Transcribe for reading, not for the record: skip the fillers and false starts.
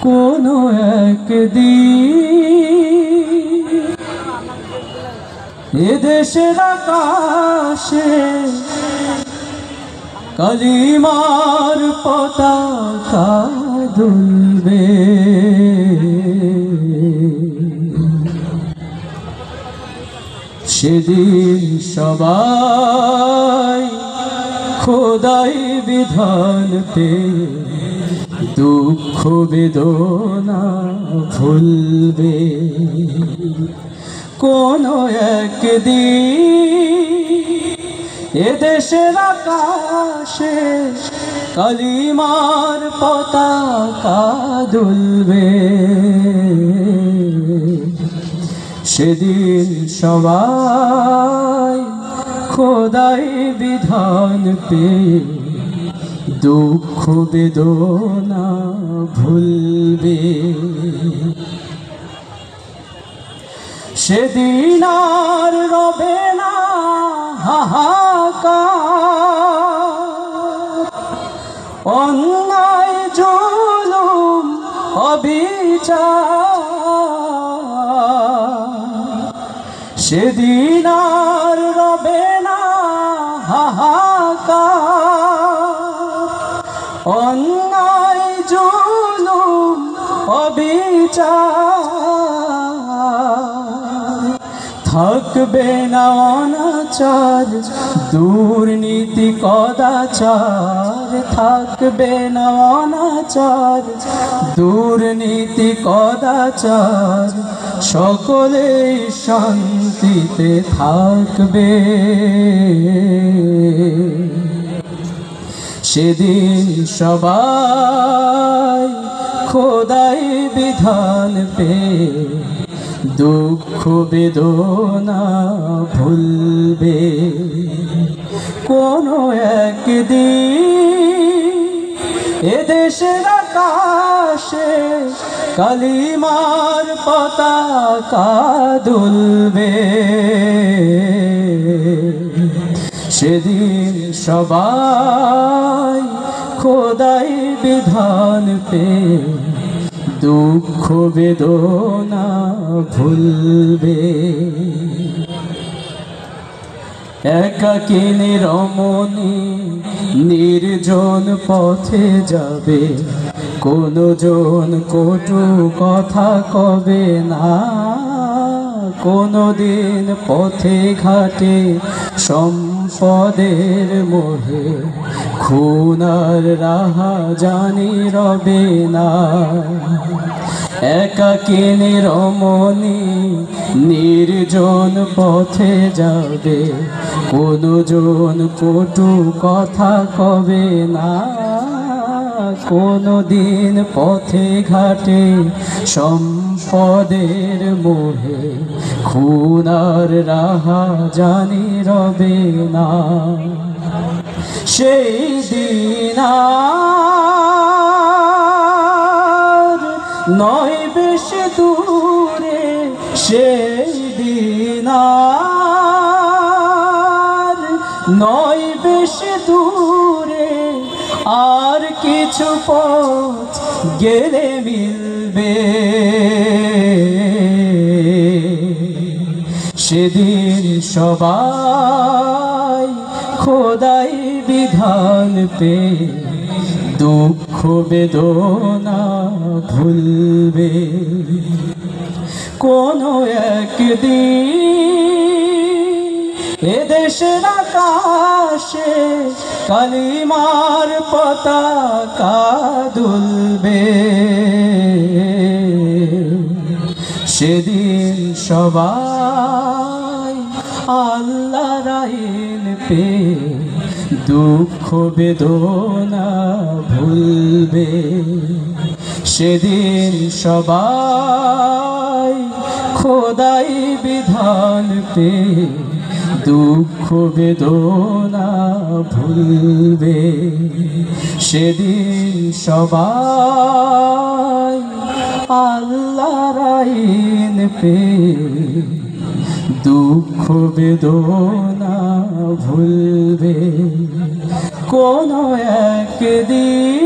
কোনো একদিন এদেশের আকাশে কালিমার পতাকা দুলবে। সেদিন সবাই খোদাই বিধান পেয়ে দুঃখ বেদনা ভুলবে। কোনো একদিন এদেশের আকাশে কালিমার পতাকা দুলবে। সেদিন সবাই খোদাই বিধান পেয়ে দুঃখ বেদনা ভুলবে। সেদিন আর রবে না হাহাকার, অন্যায় জুলুম অবিচার। সেদিন আর রবে না হাহাকার, অন্যায় জুলুম অবিচার। থাকবে না অনাচার দুর্নীতি কদাচার, থাকবে না অনাচার দুর্নীতি কদাচার। সকলেই শান্তিতে থাকবে। সেদিন সবাই খোদাই বিধান পেয়ে দুঃখ বেদনা ভুলবে। কোনো একদিন এদেশের আকাশে কালিমার পতাকা দুলবে। সেদিন সবাই খোদাই বিধান পেয়ে দুঃখ বেদনা ভুলবে। একাকিনী রমণী নির্জন পথে যাবে, কোনো জন কটু কথা কবে না। কোনো দিন পথে ঘাটে সম্পদের মোহে খুন আর রাহা জানি রবে না। একাকিনী রমণী নির্জন পথে যাবে, কোনো জন কটু কথা কবে না। কোনো দিন পথে ঘাটে সম্পদের মোহে খুন আর রাহা জানি রবে না। সেই দিন আর নয় বেশি দূরে, সেই দিন আর নয় বেশি দূরে। আর কিছু পথ গেলে মিলবে। সেদিন সবাই খোদাই বিধান পেয়ে দুঃখ বেদনা ভুলবে। কোনো একদিন এদেশের আকাশে কালিমার পতাকা দুলবে। সেদিন সবাই আল্লাহর আইন পেয়ে দুঃখ বেদনা ভুলবে। সেদিন সবাই খোদাই বিধান পেয়ে দুঃখ বেদনা ভুলবে। সেদিন সবাই আল্লাহর আইন পেয়ে দুঃখ বেদনা ভুলবে। কোনো একদিন